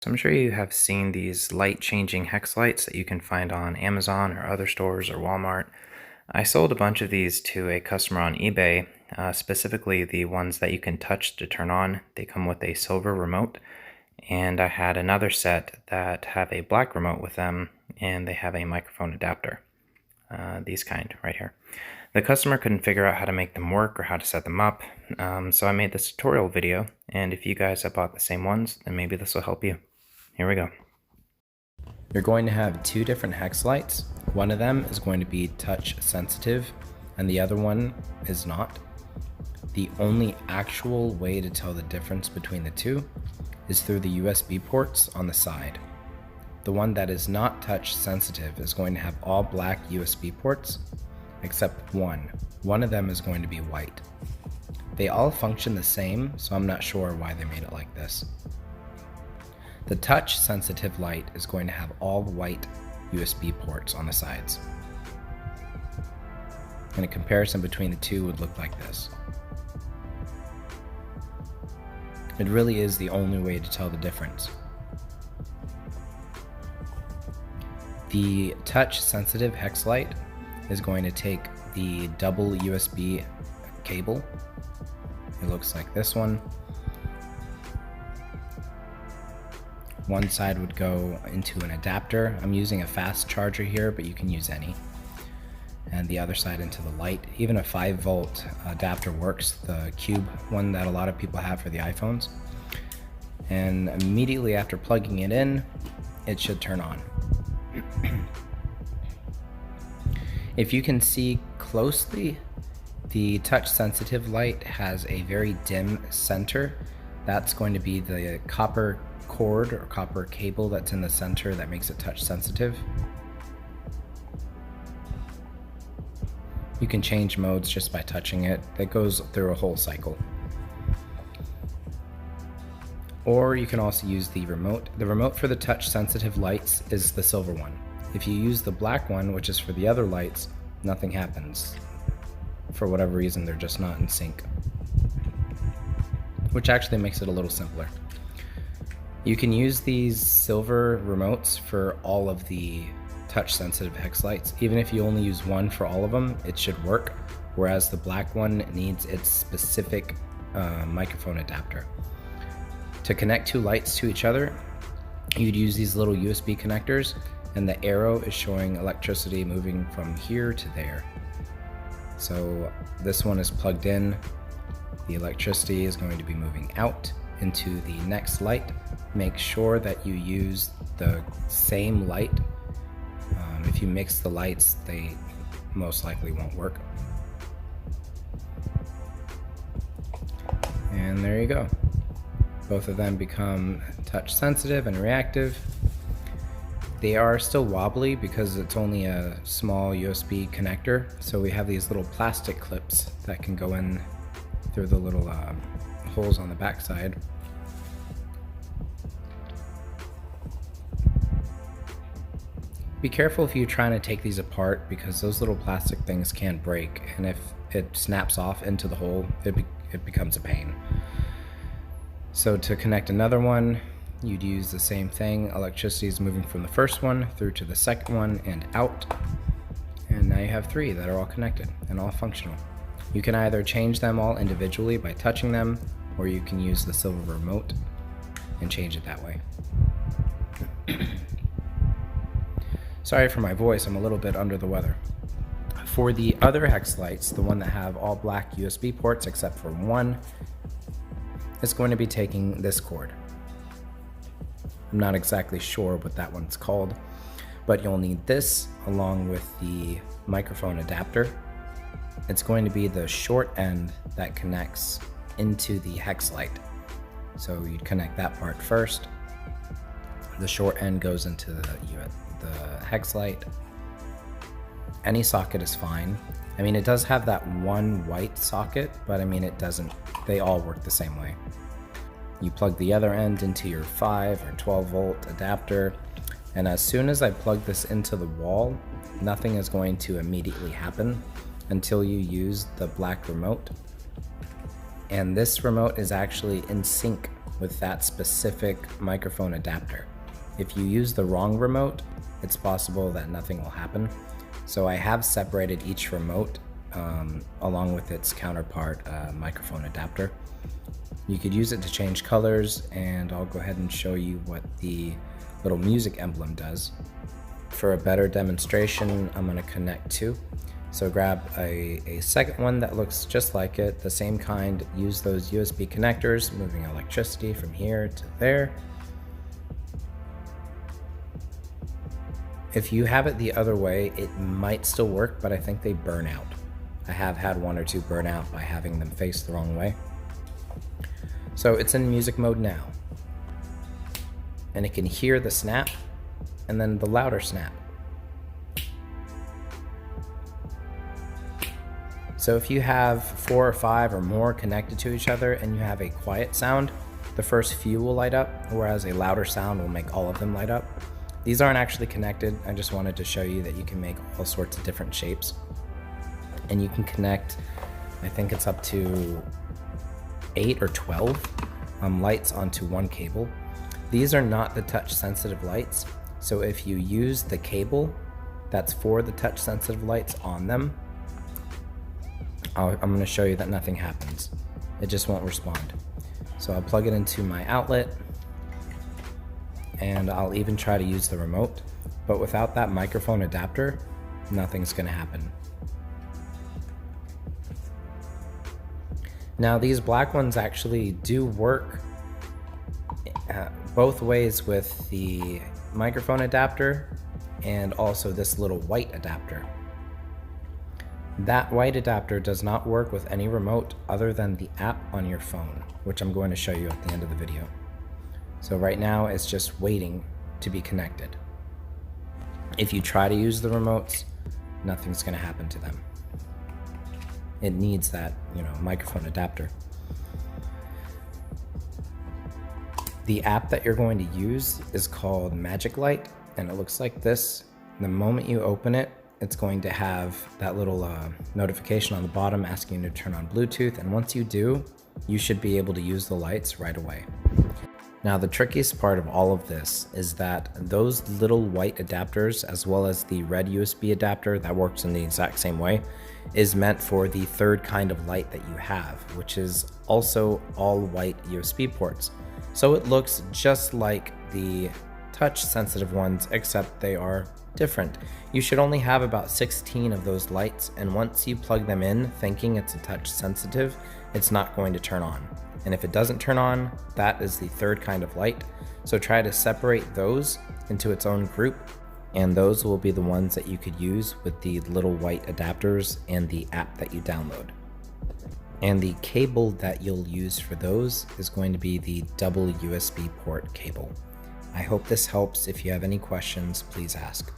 So I'm sure you have seen these light changing hex lights that you can find on Amazon or other stores or Walmart. I sold a bunch of these to a customer on eBay, specifically the ones that you can touch to turn on. They come with a silver remote, and I had another set that have a black remote with them, and they have a microphone adapter, these kind right here. The customer couldn't figure out how to make them work or how to set them up, so I made this tutorial video, and if you guys have bought the same ones, then maybe this will help you. Here we go. You're going to have two different hex lights. One of them is going to be touch sensitive and the other one is not. The only actual way to tell the difference between the two is through the USB ports on the side. The one that is not touch sensitive is going to have all black USB ports except one. One of them is going to be white. They all function the same, so I'm not sure why they made it like this. The touch sensitive light is going to have all white USB ports on the sides. And a comparison between the two would look like this. It really is the only way to tell the difference. The touch sensitive hex light is going to take the double USB cable. It looks like this one. One side would go into an adapter. I'm using a fast charger here, but you can use any. And the other side into the light. Even a 5-volt adapter works, the cube one that a lot of people have for the iPhones. And immediately after plugging it in, it should turn on. If you can see closely, the touch sensitive light has a very dim center. That's going to be the copper cord or copper cable that's in the center that makes it touch sensitive. You can change modes just by touching it. That goes through a whole cycle. Or you can also use the remote. The remote for the touch sensitive lights is the silver one. If you use the black one, which is for the other lights, nothing happens. For whatever reason, they're just not in sync. Which actually makes it a little simpler. You can use these silver remotes for all of the touch sensitive hex lights. Even if you only use one for all of them, it should work. Whereas the black one needs its specific microphone adapter. To connect two lights to each other, you'd use these little USB connectors, and the arrow is showing electricity moving from here to there. So this one is plugged in. The electricity is going to be moving out into the next light. Make sure that you use the same light. If you mix the lights, they most likely won't work. And there you go. Both of them become touch sensitive and reactive. They are still wobbly because it's only a small USB connector. So we have these little plastic clips that can go in through the little holes on the back side. Be careful if you're trying to take these apart because those little plastic things can break, and if it snaps off into the hole, it becomes a pain. So to connect another one, you'd use the same thing. Electricity is moving from the first one through to the second one and out. And now you have three that are all connected and all functional. You can either change them all individually by touching them, or you can use the silver remote and change it that way. Sorry for my voice, I'm a little bit under the weather. For the other hex lights, the one that have all black USB ports except for one, it's going to be taking this cord. I'm not exactly sure what that one's called, but you'll need this along with the microphone adapter. It's going to be the short end that connects into the hex light. So you'd connect that part first. The short end goes into the hex light. Any socket is fine. I mean, it does have that one white socket, but I mean, it doesn't, they all work the same way. You plug the other end into your 5 or 12 volt adapter, and as soon as I plug this into the wall, nothing is going to immediately happen until you use the black remote. And this remote is actually in sync with that specific microphone adapter. If you use the wrong remote, it's possible that nothing will happen. So I have separated each remote along with its counterpart microphone adapter. You could use it to change colors, and I'll go ahead and show you what the little music emblem does. For a better demonstration, I'm going to connect two. So grab a second one that looks just like it, the same kind. Use those USB connectors, moving electricity from here to there. If you have it the other way, it might still work, but I think they burn out. I have had one or two burn out by having them face the wrong way. So it's in music mode now, and it can hear the snap and then the louder snap. So if you have 4 or 5 or more connected to each other and you have a quiet sound, the first few will light up, whereas a louder sound will make all of them light up. These aren't actually connected. I just wanted to show you that you can make all sorts of different shapes. And you can connect, I think it's up to 8 or 12 lights onto one cable. These are not the touch sensitive lights. So if you use the cable that's for the touch sensitive lights on them, I'm going to show you that nothing happens. It just won't respond. So I'll plug it into my outlet, and I'll even try to use the remote, but without that microphone adapter, nothing's going to happen. Now these black ones actually do work both ways with the microphone adapter and also this little white adapter. That white adapter does not work with any remote other than the app on your phone, which I'm going to show you at the end of the video. So right now it's just waiting to be connected. If you try to use the remotes, nothing's going to happen to them. It needs that, microphone adapter. The app that you're going to use is called Magic Light, and it looks like this. The moment you open it, it's going to have that little notification on the bottom asking you to turn on Bluetooth, and once you do, you should be able to use the lights right away. Now the trickiest part of all of this is that those little white adapters, as well as the red USB adapter that works in the exact same way, is meant for the third kind of light that you have, which is also all white USB ports. So it looks just like the touch sensitive ones, except they are different. You should only have about 16 of those lights, and once you plug them in thinking it's a touch sensitive, it's not going to turn on. And if it doesn't turn on, that is the third kind of light. So try to separate those into its own group, and those will be the ones that you could use with the little white adapters and the app that you download. And the cable that you'll use for those is going to be the double USB port cable. I hope this helps. If you have any questions, please ask.